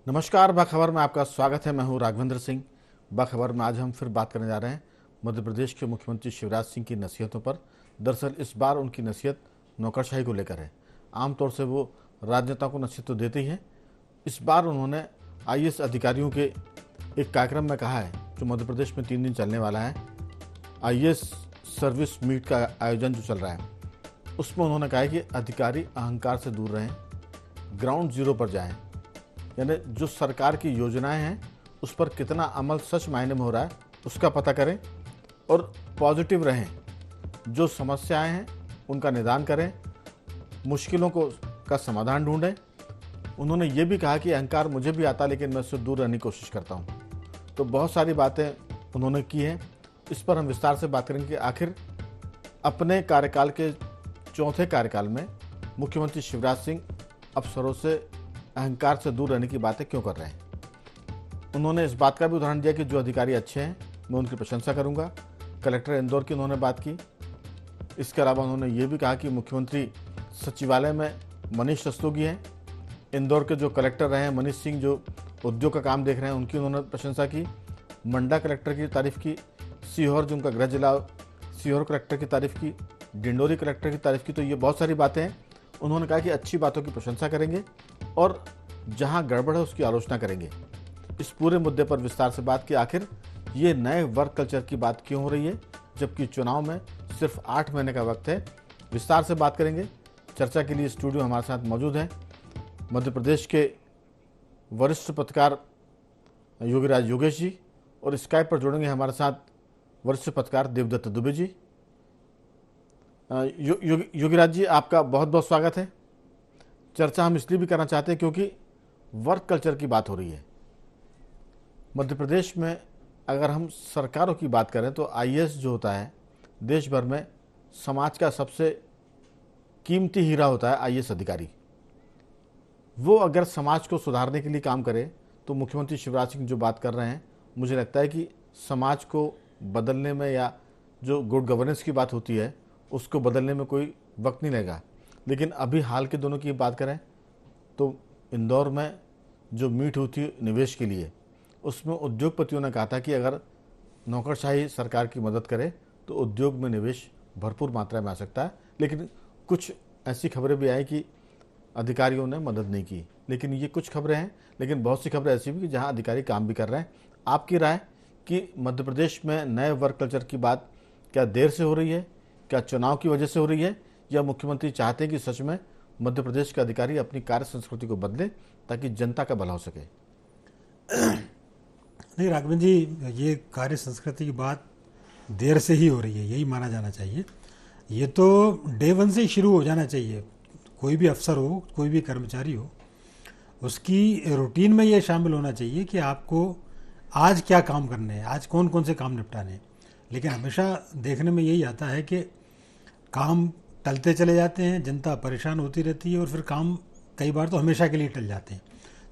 नमस्कार। बाखबर में आपका स्वागत है। मैं हूं राघवेंद्र सिंह। बाखबर में आज हम फिर बात करने जा रहे हैं मध्य प्रदेश के मुख्यमंत्री शिवराज सिंह की नसीहतों पर। दरअसल इस बार उनकी नसीहत नौकरशाही को लेकर है। आमतौर से वो राजनेताओं को नसीहत तो देते ही हैं। इस बार उन्होंने आईएएस अधिकारियों के एक कार्यक्रम में कहा है जो मध्य प्रदेश में 3 दिन चलने वाला है। आईएएस सर्विस मीट का आयोजन जो चल रहा है उसमें उन्होंने कहा है कि अधिकारी अहंकार से दूर रहें, ग्राउंड जीरो पर जाएं, यानी जो सरकार की योजनाएं हैं उस पर कितना अमल सच मायने में हो रहा है उसका पता करें और पॉजिटिव रहें। जो समस्याएं हैं उनका निदान करें, मुश्किलों का समाधान ढूंढें। उन्होंने ये भी कहा कि अहंकार मुझे भी आता लेकिन मैं उससे दूर रहने की कोशिश करता हूँ। तो बहुत सारी बातें उन्होंने की हैं। इस पर हम विस्तार से बात करेंगे कि आखिर अपने कार्यकाल के चौथे कार्यकाल में मुख्यमंत्री शिवराज सिंह अफसरों से अहंकार से दूर रहने की बातें क्यों कर रहे हैं। उन्होंने इस बात का भी उदाहरण दिया कि जो अधिकारी अच्छे हैं मैं उनकी प्रशंसा करूंगा। कलेक्टर इंदौर की उन्होंने बात की। इसके अलावा उन्होंने ये भी कहा कि मुख्यमंत्री सचिवालय में मनीष रस्तोगी हैं। इंदौर के जो कलेक्टर रहे हैं मनीष सिंह, जो उद्योग का काम देख रहे हैं, उनकी उन्होंने प्रशंसा की। मंडा कलेक्टर की तारीफ की। सीहोर जो उनका गृह जिला, सीहोर कलेक्टर की तारीफ की। डिंडोरी कलेक्टर की तारीफ की। तो ये बहुत सारी बातें हैं। उन्होंने कहा कि अच्छी बातों की प्रशंसा करेंगे और जहां गड़बड़ है उसकी आलोचना करेंगे। इस पूरे मुद्दे पर विस्तार से बात की। आखिर ये नए वर्क कल्चर की बात क्यों हो रही है जबकि चुनाव में सिर्फ 8 महीने का वक्त है। विस्तार से बात करेंगे। चर्चा के लिए स्टूडियो हमारे साथ मौजूद हैं मध्य प्रदेश के वरिष्ठ पत्रकार योगीराज योगेश जी और स्काइप पर जुड़ेंगे हमारे साथ वरिष्ठ पत्रकार देवदत्त दुबे जी। योगीराज जी, आपका बहुत बहुत स्वागत है। चर्चा हम इसलिए भी करना चाहते हैं क्योंकि वर्क कल्चर की बात हो रही है मध्य प्रदेश में। अगर हम सरकारों की बात करें तो आईएएस जो होता है देश भर में समाज का सबसे कीमती हीरा होता है। आईएएस अधिकारी वो अगर समाज को सुधारने के लिए काम करे तो मुख्यमंत्री शिवराज सिंह जो बात कर रहे हैं, मुझे लगता है कि समाज को बदलने में या जो गुड गवर्नेंस की बात होती है उसको बदलने में कोई वक्त नहीं लगेगा। लेकिन अभी हाल के दोनों की बात करें तो इंदौर में जो मीट हुई थी निवेश के लिए, उसमें उद्योगपतियों ने कहा था कि अगर नौकरशाही सरकार की मदद करे तो उद्योग में निवेश भरपूर मात्रा में आ सकता है। लेकिन कुछ ऐसी खबरें भी आई कि अधिकारियों ने मदद नहीं की। लेकिन ये कुछ खबरें हैं, लेकिन बहुत सी खबरें ऐसी भी कि जहाँ अधिकारी काम भी कर रहे हैं। आपकी राय कि मध्य प्रदेश में नए वर्क कल्चर की बात क्या देर से हो रही है, क्या चुनाव की वजह से हो रही है, या मुख्यमंत्री चाहते हैं कि सच में मध्य प्रदेश के अधिकारी अपनी कार्य संस्कृति को बदलें ताकि जनता का भला हो सके। नहीं राघवेंद्र जी, ये कार्य संस्कृति की बात देर से ही हो रही है, यही माना जाना चाहिए। ये तो डे वन से ही शुरू हो जाना चाहिए। कोई भी अफसर हो, कोई भी कर्मचारी हो, उसकी रूटीन में ये शामिल होना चाहिए कि आपको आज क्या काम करने हैं, आज कौन कौन से काम निपटाने हैं। लेकिन हमेशा देखने में यही आता है कि काम टलते चले जाते हैं, जनता परेशान होती रहती है और फिर काम कई बार तो हमेशा के लिए टल जाते हैं।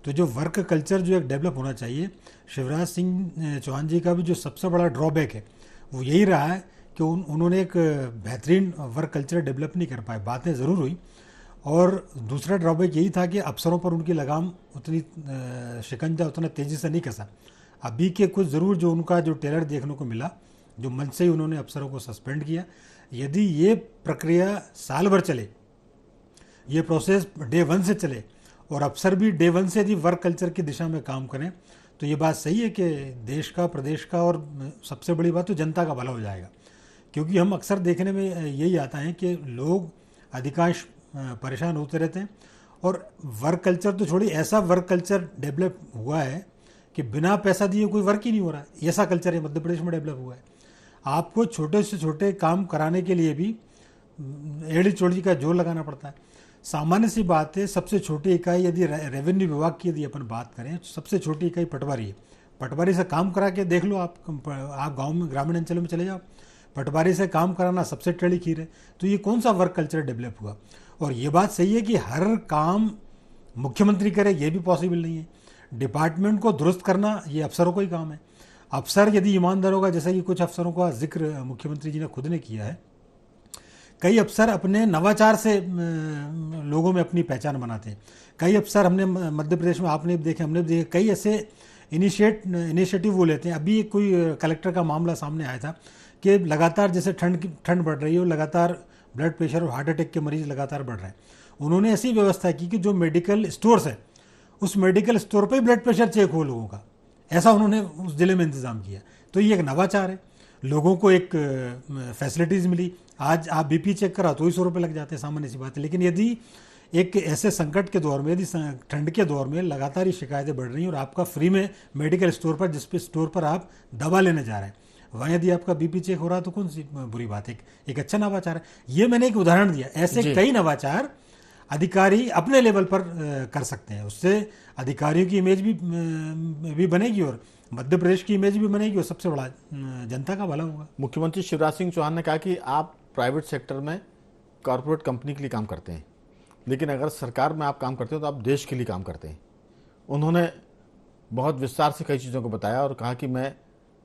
तो जो वर्क कल्चर जो एक डेवलप होना चाहिए, शिवराज सिंह चौहान जी का भी जो सबसे बड़ा ड्रॉबैक है वो यही रहा है कि उन्होंने एक बेहतरीन वर्क कल्चर डेवलप नहीं कर पाए। बातें ज़रूर हुई और दूसरा ड्रॉबैक यही था कि अफसरों पर उनकी लगाम उतनी शिकंजा उतना तेज़ी से नहीं कसा। अभी के कुछ ज़रूर जो उनका जो टेलर देखने को मिला, जो मंच से ही उन्होंने अफसरों को सस्पेंड किया। यदि ये प्रक्रिया साल भर चले, ये प्रोसेस डे वन से चले और अफसर भी डे वन से यदि वर्क कल्चर की दिशा में काम करें तो ये बात सही है कि देश का, प्रदेश का और सबसे बड़ी बात तो जनता का भला हो जाएगा। क्योंकि हम अक्सर देखने में यही आता है कि लोग अधिकांश परेशान होते रहते हैं और वर्क कल्चर तो छोड़िए, ऐसा वर्क कल्चर डेवलप हुआ है कि बिना पैसा दिए कोई वर्क ही नहीं हो रहा है। ऐसा कल्चर है मध्य प्रदेश में डेवलप हुआ है। आपको छोटे से छोटे काम कराने के लिए भी एड़ी चोड़ी का जोर लगाना पड़ता है। सामान्य सी बात है, सबसे छोटी इकाई यदि रेवेन्यू विभाग की यदि अपन बात करें, सबसे छोटी इकाई पटवारी है। पटवारी से काम करा के देख लो, आप गांव में, ग्रामीण अंचलों में चले जाओ, पटवारी से काम कराना सबसे टेढ़ी खीर है। तो ये कौन सा वर्क कल्चर डेवलप हुआ। और ये बात सही है कि हर काम मुख्यमंत्री करे, ये भी पॉसिबल नहीं है। डिपार्टमेंट को दुरुस्त करना ये अफसरों को ही काम है। अफसर यदि ईमानदार होगा, जैसा कि कुछ अफसरों का जिक्र मुख्यमंत्री जी ने खुद ने किया है कई अफसर अपने नवाचार से लोगों में अपनी पहचान बनाते हैं। कई अफसर हमने मध्य प्रदेश में, आपने भी देखे, हमने भी देखे, कई ऐसे इनिशिएटिव वो लेते हैं। अभी कोई कलेक्टर का मामला सामने आया था कि लगातार जैसे ठंड बढ़ रही है और लगातार ब्लड प्रेशर और हार्ट अटैक के मरीज लगातार बढ़ रहे हैं। उन्होंने ऐसी व्यवस्था की कि जो मेडिकल स्टोर्स है उस मेडिकल स्टोर पे ब्लड प्रेशर चेक हो लोगों का, ऐसा उन्होंने उस जिले में इंतजाम किया। तो ये एक नवाचार है, लोगों को एक फैसिलिटीज़ मिली। आज आप बीपी चेक करा तो ही 100 रुपये लग जाते हैं, सामान्य सी बात है। लेकिन यदि एक ऐसे संकट के दौर में, यदि ठंड के दौर में लगातार ये शिकायतें बढ़ रही हैं और आपका फ्री में मेडिकल स्टोर पर, जिस पे स्टोर पर आप दवा लेने जा रहे हैं, वहाँ यदि आपका बीपी चेक हो रहा है तो कौन सी बुरी बात है। एक अच्छा नवाचार है। ये मैंने एक उदाहरण दिया, ऐसे कई नवाचार अधिकारी अपने लेवल पर कर सकते हैं। उससे अधिकारियों की इमेज भी बनेगी और मध्य प्रदेश की इमेज भी बनेगी और सबसे बड़ा जनता का भला होगा। मुख्यमंत्री शिवराज सिंह चौहान ने कहा कि आप प्राइवेट सेक्टर में कॉरपोरेट कंपनी के लिए काम करते हैं, लेकिन अगर सरकार में आप काम करते हो तो आप देश के लिए काम करते हैं। उन्होंने बहुत विस्तार से कई चीज़ों को बताया और कहा कि मैं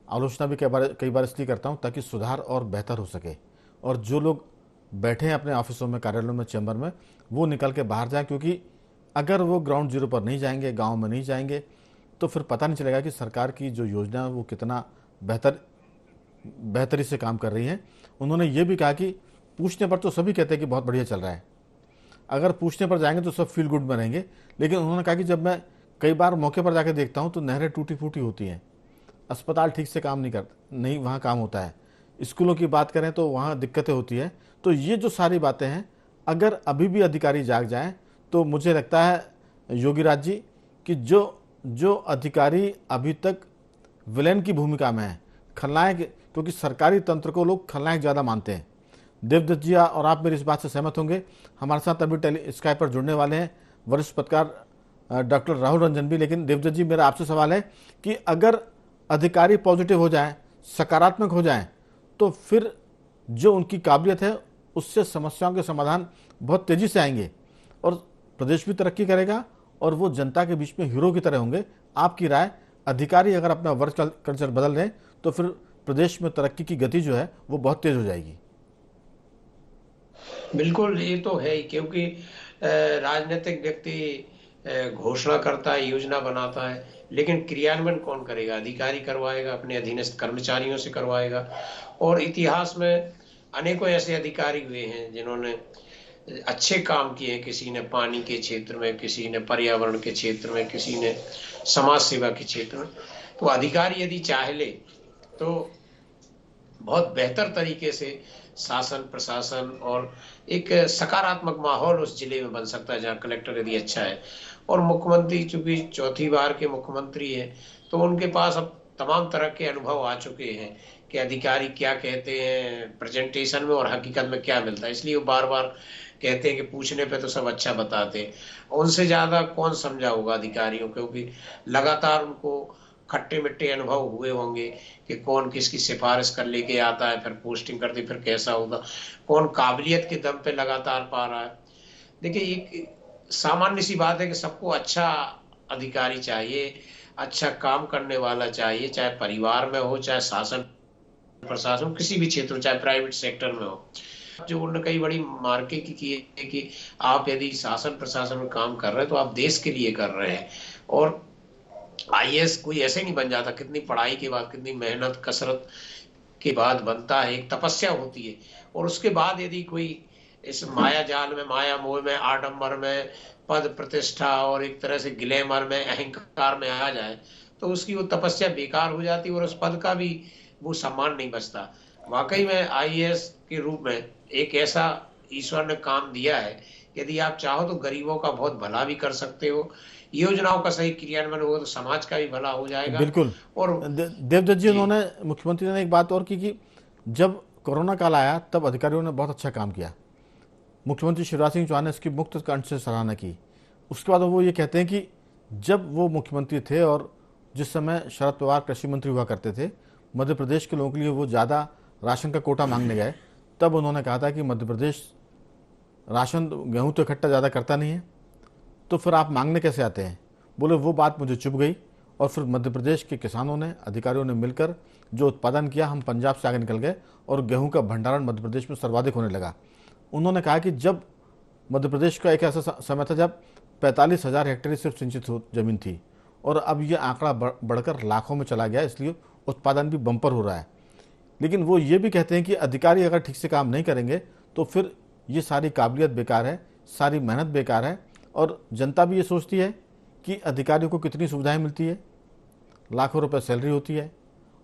आलोचना भी कई बार इसलिए करता हूं ताकि सुधार और बेहतर हो सके, और जो लोग बैठे हैं अपने ऑफिसों में, कार्यालयों में, चैम्बर में, वो निकल के बाहर जाएं, क्योंकि अगर वो ग्राउंड जीरो पर नहीं जाएंगे, गांव में नहीं जाएंगे, तो फिर पता नहीं चलेगा कि सरकार की जो योजना है वो कितना बेहतरी से काम कर रही है। उन्होंने ये भी कहा कि पूछने पर तो सभी कहते हैं कि बहुत बढ़िया चल रहा है, अगर पूछने पर जाएंगे तो सब फील गुड में रहेंगे। लेकिन उन्होंने कहा कि जब मैं कई बार मौके पर जाकर देखता हूँ तो नहरें टूटी फूटी होती हैं, अस्पताल ठीक से काम नहीं वहाँ काम होता है, स्कूलों की बात करें तो वहाँ दिक्कतें होती है। तो ये जो सारी बातें हैं, अगर अभी भी अधिकारी जाग जाएं तो मुझे लगता है योगी राज जी कि जो अधिकारी अभी तक विलेन की भूमिका में है, खलनायक, क्योंकि सरकारी तंत्र को लोग खलनायक ज़्यादा मानते हैं। देवदत्त जी और आप मेरी इस बात से सहमत होंगे। हमारे साथ अभी स्काइप पर जुड़ने वाले हैं वरिष्ठ पत्रकार डॉक्टर राहुल रंजन भी। लेकिन देवदत्त जी, मेरा आपसे सवाल है कि अगर अधिकारी पॉजिटिव हो जाएं, सकारात्मक हो जाएं, तो फिर जो उनकी काबिलियत है उससे समस्याओं के समाधान बहुत तेजी से आएंगे और प्रदेश भी तरक्की करेगा और वो जनता के बीच में हीरो की तरह होंगे। आपकी राय, अधिकारी अगर अपना वर्क कल्चर बदल लें तो फिर प्रदेश में तरक्की की गति जो है वो बहुत तेज हो जाएगी। बिल्कुल, ये तो है ही, क्योंकि राजनीतिक व्यक्ति घोषणा करता है, योजना बनाता है, लेकिन क्रियान्वयन कौन करेगा? अधिकारी करवाएगा, अपने अधीनस्थ कर्मचारियों से करवाएगा। और इतिहास में अनेकों ऐसे अधिकारी हुए हैं जिन्होंने अच्छे काम किए। किसी ने पानी के क्षेत्र में, किसी ने पर्यावरण के क्षेत्र में, किसी ने समाज सेवा के क्षेत्र में। तो अधिकारी यदि चाह ले तो बहुत बेहतर तरीके से शासन, प्रशासन और एक सकारात्मक माहौल उस जिले में बन सकता है जहाँ कलेक्टर यदि अच्छा है। और मुख्यमंत्री चूंकि चौथी बार के मुख्यमंत्री हैं, तो उनके पास अब तमाम तरह के अनुभव आ चुके हैं कि अधिकारी क्या कहते हैं प्रेजेंटेशन में और हकीकत में क्या मिलता है। इसलिए वो बार बार कहते हैं कि पूछने पे तो सब अच्छा बताते हैं। उनसे ज्यादा कौन समझा होगा अधिकारियों, क्योंकि लगातार उनको खट्टे मिट्टे अनुभव हुए होंगे कि कौन किसकी सिफारिश कर लेके आता है, फिर पोस्टिंग करती, फिर कैसा होगा, कौन काबिलियत के दम पे लगातार पा रहा है। देखिए, एक सामान्य सी बात है कि सबको अच्छा अधिकारी चाहिए, अच्छा काम करने वाला चाहिए, चाहे परिवार में हो, चाहे शासन प्रशासन, किसी भी क्षेत्र, चाहे प्राइवेट सेक्टर में हो। जो उन्होंने कई बड़ी मार्के की है कि आप यदि शासन प्रशासन में काम कर रहे हैं तो आप देश के लिए कर रहे हैं। और आईएएस कोई ऐसे नहीं बन जाता, कितनी पढ़ाई के बाद, कितनी मेहनत कसरत के बाद बनता है, एक तपस्या होती है। और उसके बाद यदि कोई इस माया जाल में, माया मोह में, आडंबर में, पद प्रतिष्ठा और एक तरह से ग्लैमर में, अहंकार में आ जाए तो उसकी वो तपस्या बेकार हो जाती है और उस पद का भी वो सम्मान नहीं बचता। वाकई में आईएएस के रूप में एक ऐसा ईश्वर ने काम दिया है, यदि आप चाहो तो गरीबों का बहुत भला भी कर सकते हो, योजनाओं का सही क्रियान्वयन होगा तो समाज का भी भला हो जाएगा। बिल्कुल। और देवदत्त जी, उन्होंने, मुख्यमंत्री ने एक बात और की कि जब कोरोना काल आया तब अधिकारियों ने बहुत अच्छा काम किया। मुख्यमंत्री शिवराज सिंह चौहान ने इसकी मुक्त कंठ से सराहना की। उसके बाद वो ये कहते हैं कि जब वो मुख्यमंत्री थे और जिस समय शरद पवार कृषि मंत्री हुआ करते थे, मध्य प्रदेश के लोगों के लिए वो ज़्यादा राशन का कोटा मांगने गए, तब उन्होंने कहा था कि मध्य प्रदेश राशन, गेहूँ तो इकट्ठा ज़्यादा करता नहीं है, तो फिर आप मांगने कैसे आते हैं? बोले वो बात मुझे चुभ गई और फिर मध्य प्रदेश के किसानों ने, अधिकारियों ने मिलकर जो उत्पादन किया, हम पंजाब से आगे निकल गए और गेहूं का भंडारण मध्य प्रदेश में सर्वाधिक होने लगा। उन्होंने कहा कि जब मध्य प्रदेश का एक ऐसा समय था जब 45,000 हेक्टेयर सिर्फ सिंचित जमीन थी और अब ये आंकड़ा बढ़कर लाखों में चला गया, इसलिए उत्पादन भी बम्पर हो रहा है। लेकिन वो ये भी कहते हैं कि अधिकारी अगर ठीक से काम नहीं करेंगे तो फिर ये सारी काबिलियत बेकार है, सारी मेहनत बेकार है। और जनता भी ये सोचती है कि अधिकारियों को कितनी सुविधाएं मिलती है, लाखों रुपए सैलरी होती है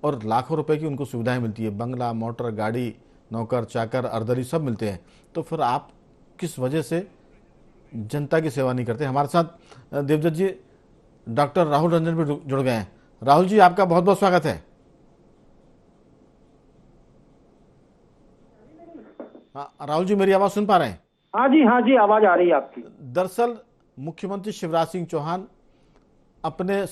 और लाखों रुपए की उनको सुविधाएं मिलती है, बंगला, मोटर, गाड़ी, नौकर चाकर, अर्दली सब मिलते हैं। तो फिर आप किस वजह से जनता की सेवा नहीं करते? हमारे साथ देवदत्त जी डॉक्टर राहुल रंजन भी जुड़ गए हैं। राहुल जी, आपका बहुत बहुत स्वागत है। राहुल जी, मेरी आवाज सुन पा रहे हैं? हाँ जी, आवाज आ रही है आपकी। दरअसल मुख्यमंत्री शिवराज सिंह चौहान अपने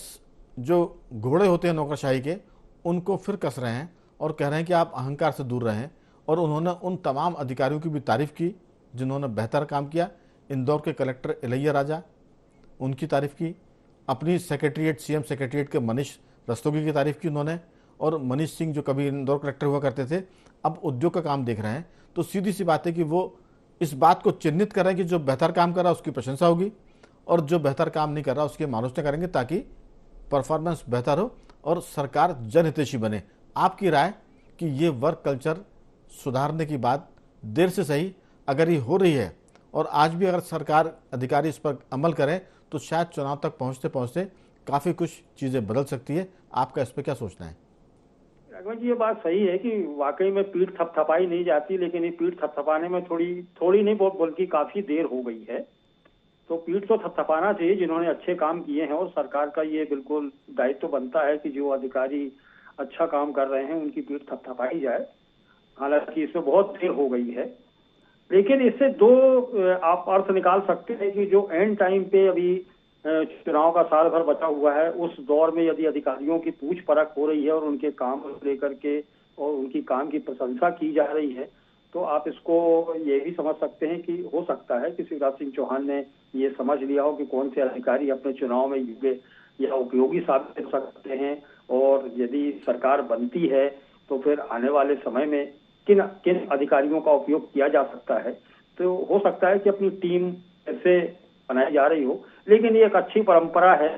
जो घोड़े होते हैं नौकरशाही के, उनको फिर कस रहे हैं और कह रहे हैं कि आप अहंकार से दूर रहें। और उन्होंने उन तमाम अधिकारियों की भी तारीफ की जिन्होंने बेहतर काम किया। इंदौर के कलेक्टर इलैया राजा, उनकी तारीफ की। अपनी सेक्रेटरीट, सीएम सेक्रेटरीट के मनीष रस्तोगी की तारीफ की उन्होंने। और मनीष सिंह जो कभी इंदौर कलेक्टर हुआ करते थे, अब उद्योग का काम देख रहे हैं। तो सीधी सी बात है कि वो इस बात को चिन्हित कर रहे हैं कि जो बेहतर काम कर रहा है उसकी प्रशंसा होगी और जो बेहतर काम नहीं कर रहा उसकी आलोचना करेंगे, ताकि परफॉर्मेंस बेहतर हो और सरकार जनहितैषी बने। आपकी राय कि ये वर्क कल्चर सुधारने की बात देर से सही अगर ये हो रही है और आज भी अगर सरकार अधिकारी इस पर अमल करें तो शायद चुनाव तक पहुंचते पहुंचते काफ़ी कुछ चीज़ें बदल सकती है। आपका इस पर क्या सोचना है? राघवन जी, ये बात सही है कि वाकई में पीठ थपथपाई नहीं जाती, लेकिन ये पीठ थपथपाने में थोड़ी नहीं बहुत बल्कि काफी देर हो गई है। तो पीठ तो थपथपाना चाहिए जिन्होंने अच्छे काम किए हैं, और सरकार का ये बिल्कुल दायित्व तो बनता है कि जो अधिकारी अच्छा काम कर रहे हैं उनकी पीठ थपथपाई जाए। हालांकि इसमें बहुत देर हो गई है, लेकिन इससे दो आप अर्थ निकाल सकते हैं कि जो एंड टाइम पे अभी चुनाव का साल भर बचा हुआ है, उस दौर में यदि अधिकारियों की पूछ परख हो रही है और उनके काम को लेकर के और उनकी काम की प्रशंसा की जा रही है, तो आप इसको ये भी समझ सकते हैं कि हो सकता है कि शिवराज सिंह चौहान ने ये समझ लिया हो कि कौन से अधिकारी अपने चुनाव में योग्य या उपयोगी साबित हो सकते हैं, और यदि सरकार बनती है तो फिर आने वाले समय में किन किन अधिकारियों का उपयोग किया जा सकता है। तो हो सकता है कि अपनी टीम ऐसे बनाई जा रही हो, लेकिन ये एक अच्छी परंपरा है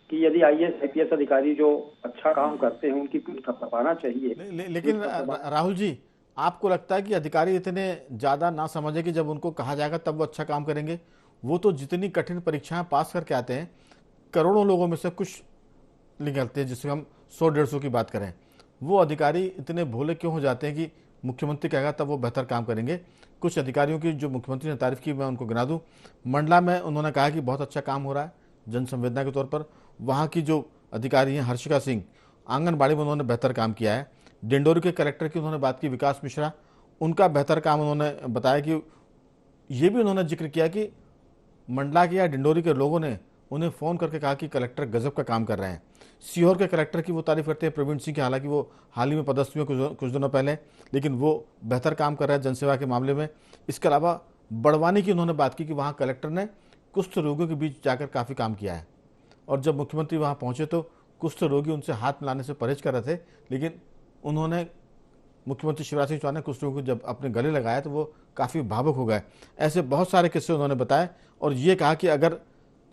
कि यदि आईएएस आईपीएस अधिकारी जो अच्छा काम करते हैं उनकी पीठ थपथपाना चाहिए। लेकिन राहुल जी, आपको लगता है कि अधिकारी इतने ज्यादा ना समझे कि जब उनको कहा जाएगा तब वो अच्छा काम करेंगे? वो तो जितनी कठिन परीक्षाएं पास करके आते हैं, करोड़ों लोगों में से कुछ निकलते हैं, जिसमें हम 100-150 की बात करें, वो अधिकारी इतने भोले क्यों हो जाते हैं कि मुख्यमंत्री कहेगा तब वो बेहतर काम करेंगे? कुछ अधिकारियों की जो मुख्यमंत्री ने तारीफ की मैं उनको गिना दूं। मंडला में उन्होंने कहा कि बहुत अच्छा काम हो रहा है जन संवेदना के तौर पर। वहाँ की जो अधिकारी हैं हर्षिका सिंह, आंगनबाड़ी में उन्होंने बेहतर काम किया है। डिंडोरी के कलेक्टर की उन्होंने बात की, विकास मिश्रा, उनका बेहतर काम उन्होंने बताया कि ये भी उन्होंने जिक्र किया कि मंडला के या डिंडोरी के लोगों ने उन्हें फ़ोन करके कहा कि कलेक्टर गजब का काम कर रहे हैं। सीहोर के कलेक्टर की वो तारीफ करते हैं प्रवीण सिंह की, हालांकि वो हाल ही में पदस्थ हुए कुछ दिनों पहले, लेकिन वो बेहतर काम कर रहे हैं जनसेवा के मामले में। इसके अलावा बड़वानी की उन्होंने बात की कि वहाँ कलेक्टर ने कुष्ठ रोगियों के बीच जाकर काफ़ी काम किया है, और जब मुख्यमंत्री वहाँ पहुँचे तो कुष्ठ रोगी उनसे हाथ मिलाने से परहेज कर रहे थे, लेकिन उन्होंने मुख्यमंत्री शिवराज सिंह चौहान ने कुछ लोगों को जब अपने गले लगाया तो वो काफ़ी भावुक हो गए। ऐसे बहुत सारे किस्से उन्होंने बताए और ये कहा कि अगर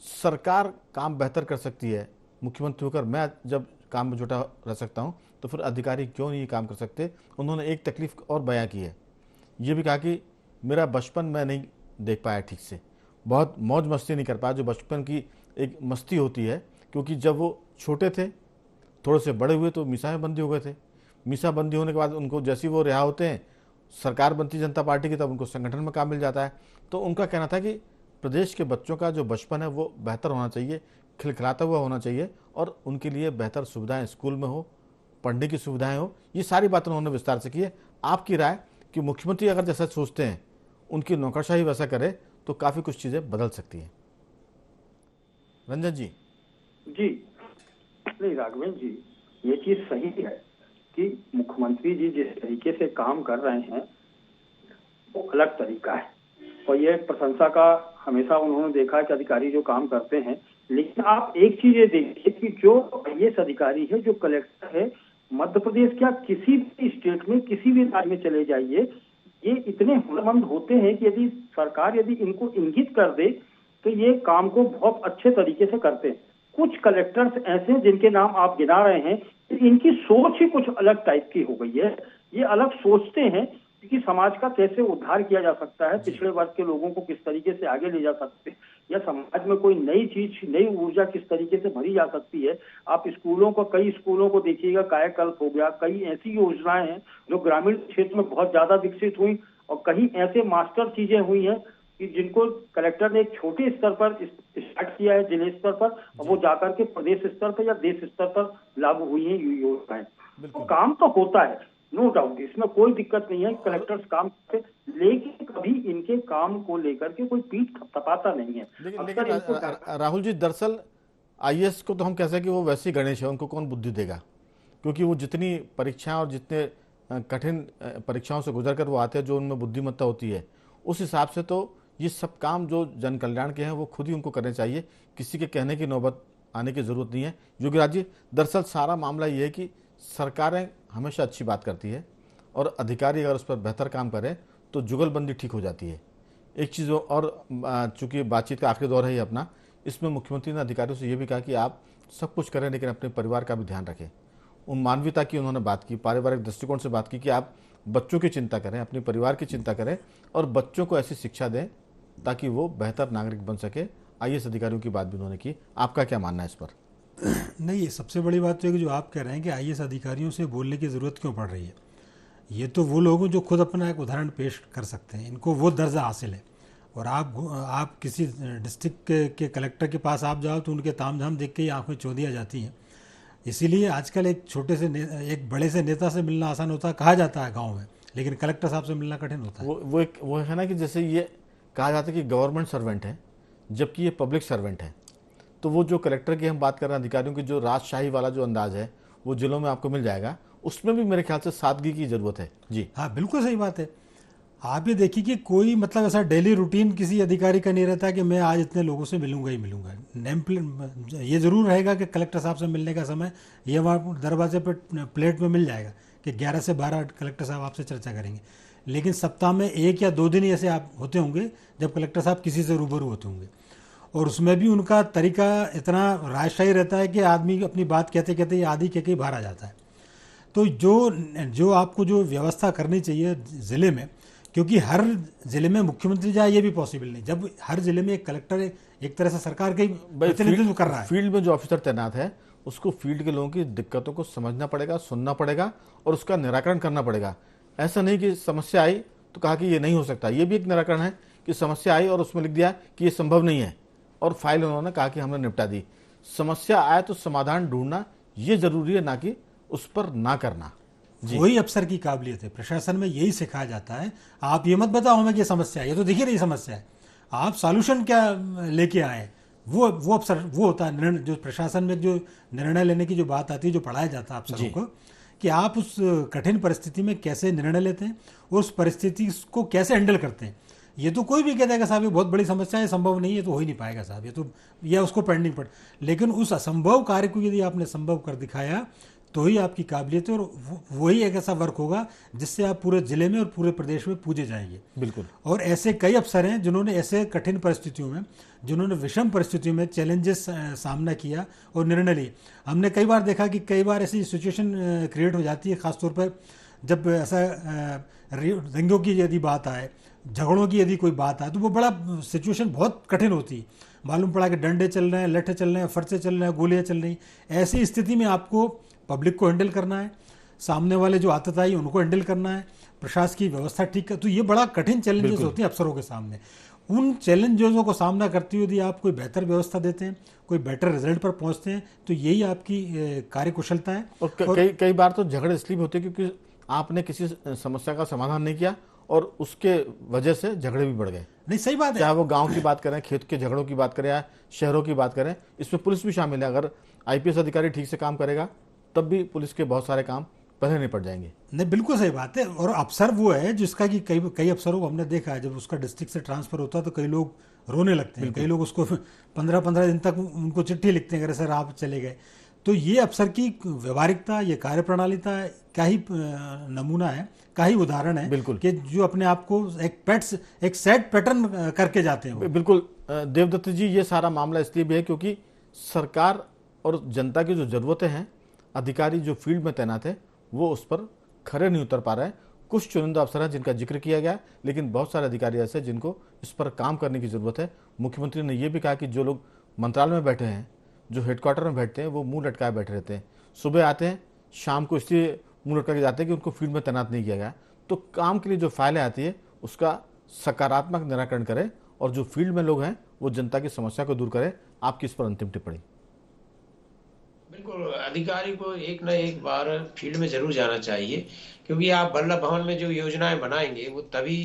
सरकार काम बेहतर कर सकती है, मुख्यमंत्री होकर मैं जब काम में जुटा रह सकता हूँ, तो फिर अधिकारी क्यों नहीं काम कर सकते। उन्होंने एक तकलीफ और बयां की है, ये भी कहा कि मेरा बचपन मैं नहीं देख पाया ठीक से, बहुत मौज मस्ती नहीं कर पाया जो बचपन की एक मस्ती होती है, क्योंकि जब वो छोटे थे थोड़े से बड़े हुए तो मीसा में बंदी हो गए थे। मीसा बंदी होने के बाद उनको जैसे वो रिहा होते हैं, सरकार बनती जनता पार्टी की, तब उनको संगठन में काम मिल जाता है। तो उनका कहना था कि प्रदेश के बच्चों का जो बचपन है वो बेहतर होना चाहिए, खिलखिलाता हुआ होना चाहिए, और उनके लिए बेहतर सुविधाएं स्कूल में हो, पढ़ने की सुविधाएं हो। ये सारी बातें उन्होंने विस्तार से की है। आपकी राय कि मुख्यमंत्री अगर जैसा सोचते हैं उनकी नौकरशाही वैसा करे तो काफ़ी कुछ चीज़ें बदल सकती हैं। रंजन जी। जी नहीं राघवेंद्र जी, ये चीज सही है कि मुख्यमंत्री जी जिस तरीके से काम कर रहे हैं वो अलग तरीका है, और ये प्रशंसा का हमेशा उन्होंने देखा कि अधिकारी जो काम करते हैं। लेकिन आप एक चीज ये देखिए कि जो आईएएस अधिकारी है, जो कलेक्टर है, मध्य प्रदेश क्या किसी भी स्टेट में किसी भी राज्य में चले जाइए, ये इतने हुनरमंद होते हैं कि यदि सरकार यदि इनको इंगित कर दे तो ये काम को बहुत अच्छे तरीके से करते हैं। कुछ कलेक्टर्स ऐसे हैं जिनके नाम आप गिना रहे हैं, इनकी सोच ही कुछ अलग टाइप की हो गई है। ये अलग सोचते हैं कि समाज का कैसे उद्धार किया जा सकता है, पिछड़े वर्ग के लोगों को किस तरीके से आगे ले जा सकते हैं, या समाज में कोई नई चीज, नई ऊर्जा किस तरीके से भरी जा सकती है। आप स्कूलों को, कई स्कूलों को देखिएगा, कायाकल्प हो गया, कई ऐसी योजनाएं हैं जो ग्रामीण क्षेत्र में बहुत ज्यादा विकसित हुई, और कहीं ऐसे मास्टर चीजें हुई हैं कि जिनको कलेक्टर ने एक छोटे स्तर पर स्टार्ट किया है, जिले स्तर पर, और वो जाकर के प्रदेश स्तर पर या देश स्तर पर लागू हुई है ये योजनाएं। तो काम तो होता है, नो डाउट, इसमें कोई दिक्कत नहीं है, कलेक्टर्स काम करते, लेकिन कभी इनके काम को लेकर के कोई पीठ थपथपाता नहीं है। लेकिन राहुल जी, दरअसल आईएएस को तो हम कह सकते हैं कि वो वैसे ही गणेश है, उनको कौन बुद्धि देगा, क्योंकि वो जितनी परीक्षाएं और जितने कठिन परीक्षाओं से गुजर कर वो आते हैं, जो उनमें बुद्धिमत्ता होती है, उस हिसाब से तो ये सब काम जो जन कल्याण के हैं वो खुद ही उनको करने चाहिए, किसी के कहने की नौबत आने की जरूरत नहीं है। योगीराज जी, दरअसल सारा मामला ये है कि सरकारें हमेशा अच्छी बात करती है और अधिकारी अगर उस पर बेहतर काम करें तो जुगलबंदी ठीक हो जाती है। एक चीज़ और, चूंकि बातचीत का आखिरी दौर है ये अपना, इसमें मुख्यमंत्री ने अधिकारियों से ये भी कहा कि आप सब कुछ करें लेकिन अपने परिवार का भी ध्यान रखें। उन मानवीयता की उन्होंने बात की, पारिवारिक दृष्टिकोण से बात की कि आप बच्चों की चिंता करें, अपने परिवार की चिंता करें और बच्चों को ऐसी शिक्षा दें ताकि वो बेहतर नागरिक बन सके। आईएएस अधिकारियों की बात भी उन्होंने की। आपका क्या मानना है इस पर? नहीं, ये सबसे बड़ी बात तो है कि जो आप कह रहे हैं कि आईएएस अधिकारियों से बोलने की ज़रूरत क्यों पड़ रही है, ये तो वो लोग जो खुद अपना एक उदाहरण पेश कर सकते हैं, इनको वो दर्जा हासिल है। और आप किसी डिस्ट्रिक्ट के कलेक्टर के पास आप जाओ तो उनके तामझाम देख के ही आँख में चौंधियाँ जाती हैं। इसीलिए आजकल एक छोटे से एक बड़े से नेता से मिलना आसान होता है, कहा जाता है गाँव में, लेकिन कलेक्टर साहब से मिलना कठिन होता है। वो है ना कि जैसे ये कहा जाता है कि गवर्नमेंट सर्वेंट है जबकि ये पब्लिक सर्वेंट है। तो वो जो कलेक्टर की हम बात कर रहे हैं, अधिकारियों की जो राजशाही वाला जो अंदाज है वो जिलों में आपको मिल जाएगा, उसमें भी मेरे ख्याल से सादगी की जरूरत है। जी हाँ, बिल्कुल सही बात है। आप ये देखिए कि कोई मतलब ऐसा डेली रूटीन किसी अधिकारी का नहीं रहता कि मैं आज इतने लोगों से मिलूंगा ही मिलूंगा। नेम प्लेट ये जरूर रहेगा कि कलेक्टर साहब से मिलने का समय ये वहाँ दरवाजे पर प्लेट में मिल जाएगा कि 11 से 12 कलेक्टर साहब आपसे चर्चा करेंगे। लेकिन सप्ताह में 1 या 2 दिन ही ऐसे आप होते होंगे जब कलेक्टर साहब किसी से रूबरू होते होंगे, और उसमें भी उनका तरीका इतना राजशाही रहता है कि आदमी अपनी बात कहते कहते ही आधी कह के बाहर आ जाता है। तो जो आपको जो व्यवस्था करनी चाहिए ज़िले में, क्योंकि हर ज़िले में मुख्यमंत्री जाए ये भी पॉसिबल नहीं, जब हर ज़िले में एक कलेक्टर एक तरह से सरकार का ही प्रतिनिधित्व कर रहा है। फील्ड में जो ऑफिसर तैनात है उसको फील्ड के लोगों की दिक्कतों को समझना पड़ेगा, सुनना पड़ेगा और उसका निराकरण करना पड़ेगा। ऐसा नहीं कि समस्या आई तो कहा कि ये नहीं हो सकता, ये भी एक निराकरण है कि समस्या आई और उसमें लिख दिया कि ये संभव नहीं है और फाइल उन्होंने कहा कि हमने निपटा दी। समस्या आए तो समाधान ढूंढना ये जरूरी है, ना कि उस पर ना करना। वही अफसर की काबिलियत है, प्रशासन में यही सिखाया जाता है। आप ये मत बताओ हमें कि समस्या है, ये तो दिख ही रही समस्या है, आप सॉल्यूशन क्या लेके आए, वो अफसर वो होता है। जो प्रशासन में जो निर्णय लेने की जो बात आती है, जो पढ़ाया जाता है अफसरों को कि आप उस कठिन परिस्थिति में कैसे निर्णय लेते हैं और उस परिस्थिति को कैसे हैंडल करते हैं। ये तो कोई भी कहता है कि साहब ये बहुत बड़ी समस्या है, संभव नहीं है, तो हो ही नहीं पाएगा साहब, ये तो या उसको पेंडिंग पड़। लेकिन उस असंभव कार्य को यदि आपने संभव कर दिखाया तो ही आपकी काबिलियत है, और वही एक ऐसा वर्क होगा जिससे आप पूरे जिले में और पूरे प्रदेश में पूजे जाएंगे। बिल्कुल। और ऐसे कई अफसर हैं जिन्होंने ऐसे कठिन परिस्थितियों में, जिन्होंने विषम परिस्थितियों में चैलेंजेस सामना किया और निर्णय लिए। हमने कई बार देखा कि कई बार ऐसी सिचुएशन क्रिएट हो जाती है, खासतौर पर जब ऐसा दंगों की यदि बात आए, झगड़ों की यदि कोई बात आए, तो वो बड़ा सिचुएशन बहुत कठिन होती है। मालूम पड़ा कि डंडे चल रहे हैं, लट्ठे चल रहे हैं, फरसे चल रहे हैं, गोलियां चल रही। ऐसी स्थिति में आपको पब्लिक को हैंडल करना है, सामने वाले जो आतताई उनको हैंडल करना है, प्रशासन की व्यवस्था ठीक कर, तो ये बड़ा कठिन चैलेंजेस होते हैं अफसरों के सामने। उन चैलेंजेसों को सामना करते हुए यदि आप कोई बेहतर व्यवस्था देते हैं, कोई बेटर रिजल्ट पर पहुंचते हैं, तो यही आपकी कार्यकुशलता है। और कई बार तो झगड़े इसलिए होते हैं क्योंकि आपने किसी समस्या का समाधान नहीं किया और उसके वजह से झगड़े भी बढ़ गए। नहीं, सही बात है। चाहे वो गांव की बात करें, खेत के झगड़ों की बात करें या शहरों की बात करें, इसमें पुलिस भी शामिल है। अगर आईपीएस अधिकारी ठीक से काम करेगा तब भी पुलिस के बहुत सारे काम पहले निपट जाएंगे। नहीं, बिल्कुल सही बात है। और अफसर वो है जिसका कि कई अफसरों को हमने देखा है, जब उसका डिस्ट्रिक्ट से ट्रांसफर होता है तो कई लोग रोने लगते हैं, कई लोग उसको 15-15 दिन तक उनको चिट्ठी लिखते हैं अगर सर आप चले गए। तो ये अफसर की व्यवहारिकता, ये कार्यप्रणालीता का ही नमूना है, का ही उदाहरण है बिल्कुल। कि जो अपने आप को एक सेट पैटर्न करके जाते हैं वो। बिल्कुल देवदत्त जी, ये सारा मामला इसलिए भी है क्योंकि सरकार और जनता की जो ज़रूरतें हैं, अधिकारी जो फील्ड में तैनात है वो उस पर खरे नहीं उतर पा रहे हैं। कुछ चुनिंदा अफसर हैं जिनका जिक्र किया गया, लेकिन बहुत सारे अधिकारी ऐसे हैं जिनको इस पर काम करने की ज़रूरत है। मुख्यमंत्री ने यह भी कहा कि जो लोग मंत्रालय में बैठे हैं, जो हेडक्वार्टर में बैठते हैं, वो मुंह लटकाए बैठे रहते हैं। सुबह आते हैं, शाम को इसलिए मुंह लटका के जाते हैं कि उनको फील्ड में तैनात नहीं किया गया। तो काम के लिए जो फाइलें आती है उसका सकारात्मक निराकरण करें और जो फील्ड में लोग हैं वो जनता की समस्या को दूर करें। आपकी इस पर अंतिम टिप्पणी? बिल्कुल, अधिकारी को एक ना एक बार फील्ड में जरूर जाना चाहिए, क्योंकि आप वल्लभ भवन में जो योजनाएं बनाएंगे वो तभी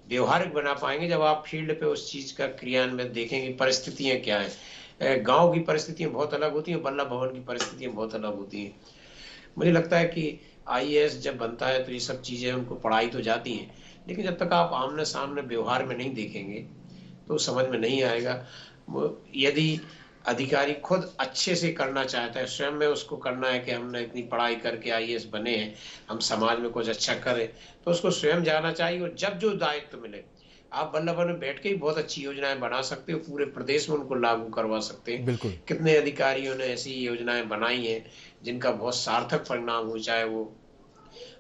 व्यवहारिक बना पाएंगे जब आप फील्ड पे उस चीज का क्रियान्वयन देखेंगे, परिस्थितियां क्या है। गांव की परिस्थितियां बहुत अलग होती हैं, वल्लभ भवन की परिस्थितियां बहुत अलग होती हैं। मुझे लगता है कि आईएएस जब बनता है तो ये सब चीजें उनको पढ़ाई तो जाती हैं, लेकिन जब तक आप आमने सामने व्यवहार में नहीं देखेंगे तो समझ में नहीं आएगा। यदि अधिकारी खुद अच्छे से करना चाहता है, स्वयं में उसको करना है कि हमने इतनी पढ़ाई करके आईएएस बने हैं, हम समाज में कुछ अच्छा करें, तो उसको स्वयं जाना चाहिए। और जब जो दायित्व मिले, आप वल्लभ भवन में बैठ के ही बहुत अच्छी योजनाएं बना सकते हो, पूरे प्रदेश में उनको लागू करवा सकते हैं। बिल्कुल। कितने अधिकारियों ने ऐसी योजनाएं बनाई हैं जिनका बहुत सार्थक परिणाम हो, चाहे वो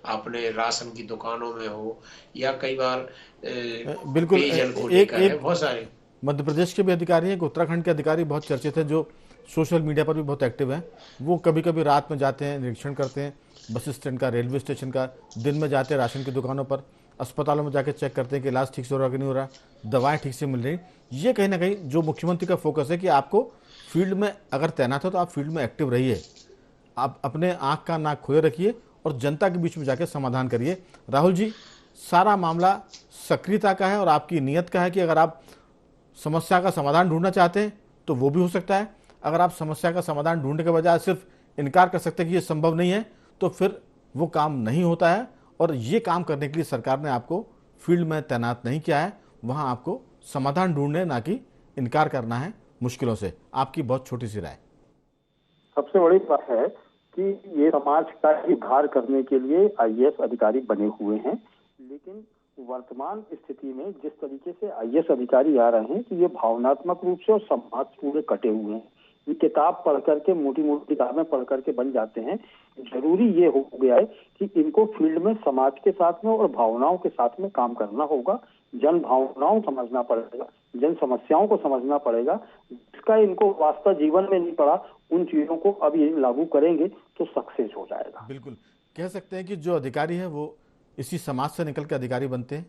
आपने राशन की दुकानों में हो या कई बार बिल्कुल। पेयजल को लेकर है, बहुत सारे। मध्य प्रदेश के भी अधिकारी हैं, उत्तराखंड के अधिकारी बहुत चर्चित हैं, जो सोशल मीडिया पर भी बहुत एक्टिव हैं। वो कभी कभी रात में जाते हैं, निरीक्षण करते हैं बस स्टैंड का, रेलवे स्टेशन का, दिन में जाते हैं राशन की दुकानों पर, अस्पतालों में जाकर चेक करते हैं कि इलाज ठीक से हो रहा कि नहीं हो रहा, दवाएं ठीक से मिल रही। ये कहीं ना कहीं जो मुख्यमंत्री का फोकस है कि आपको फील्ड में अगर तैनात हो तो आप फील्ड में एक्टिव रहिए, आप अपने आँख का नाक खोए रखिए और जनता के बीच में जाकर समाधान करिए। राहुल जी, सारा मामला सक्रियता का है और आपकी नीयत का है कि अगर आप समस्या का समाधान ढूंढना चाहते हैं तो वो भी हो सकता है। अगर आप समस्या का समाधान ढूंढने के बजाय सिर्फ इनकार कर सकते हैं कि ये संभव नहीं है, तो फिर वो काम नहीं होता है। और ये काम करने के लिए सरकार ने आपको फील्ड में तैनात नहीं किया है, वहाँ आपको समाधान ढूंढने, ना कि इनकार करना है मुश्किलों से। आपकी बहुत छोटी सी राय। सबसे बड़ी बात है कि ये समाज का उद्धार करने के लिए आईएएस अधिकारी बने हुए हैं, लेकिन वर्तमान स्थिति में जिस तरीके से आईएएस अधिकारी आ रहे हैं कि ये भावनात्मक रूप से और समाज पूरे कटे हुए हैं। ये किताब पढ़ करके, मोटी मोटी किताबें पढ़ करके बन जाते हैं। जरूरी ये हो गया है कि इनको फील्ड में समाज के साथ में और भावनाओं के साथ में काम करना होगा। जन भावनाओं समझना पड़ेगा, जन समस्याओं को समझना पड़ेगा। जिसका इनको वास्तव जीवन में नहीं पड़ा, उन चीजों को अब ये लागू करेंगे तो सक्सेस हो जाएगा। बिल्कुल कह सकते हैं कि जो अधिकारी है वो इसी समाज से निकल के अधिकारी बनते हैं,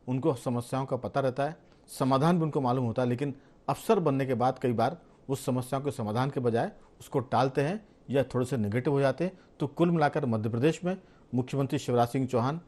उनको समस्याओं का पता रहता है, समाधान भी उनको मालूम होता है, लेकिन अफसर बनने के बाद कई बार उस समस्याओं के समाधान के बजाय उसको टालते हैं या थोड़े से नेगेटिव हो जाते हैं। तो कुल मिलाकर मध्य प्रदेश में मुख्यमंत्री शिवराज सिंह चौहान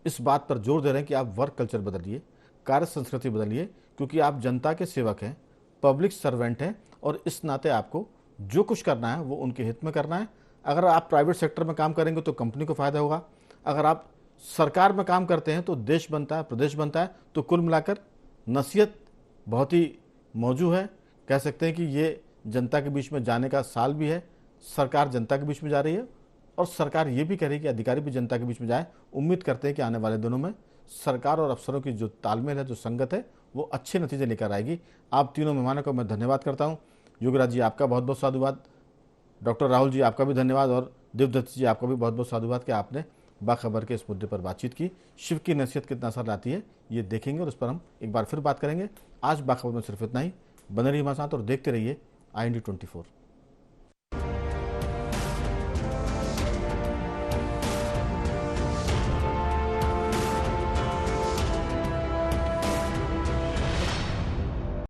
इस बात पर जोर दे रहे हैं कि आप वर्क कल्चर बदलिए, कार्य संस्कृति बदलिए, क्योंकि आप जनता के सेवक हैं, पब्लिक सर्वेंट हैं और इस नाते आपको जो कुछ करना है वो उनके हित में करना है। अगर आप प्राइवेट सेक्टर में काम करेंगे तो कंपनी को फायदा होगा, अगर आप सरकार में काम करते हैं तो देश बनता है, प्रदेश बनता है। तो कुल मिलाकर नसीहत बहुत ही मौजूद है। कह सकते हैं कि ये जनता के बीच में जाने का साल भी है, सरकार जनता के बीच में जा रही है और सरकार ये भी कह रही है कि अधिकारी भी जनता के बीच में जाए। उम्मीद करते हैं कि आने वाले दिनों में सरकार और अफसरों की जो तालमेल है, जो संगत है, वो अच्छे नतीजे लेकर आएगी। आप तीनों मेहमानों को मैं धन्यवाद करता हूँ। योगराज जी, आपका बहुत बहुत साधुवाद। डॉक्टर राहुल जी, आपका भी धन्यवाद। और देवदत्त जी, आपका भी बहुत बहुत साधुवाद कि आपने बाखबर के इस मुद्दे पर बातचीत की। शिव की नसीहत कितना असर लाती है ये देखेंगे और उस पर हम एक बार फिर बात करेंगे। आज बाखबर में सिर्फ इतना ही। बने रहिए हमारे साथ और देखते रहिए IND 24।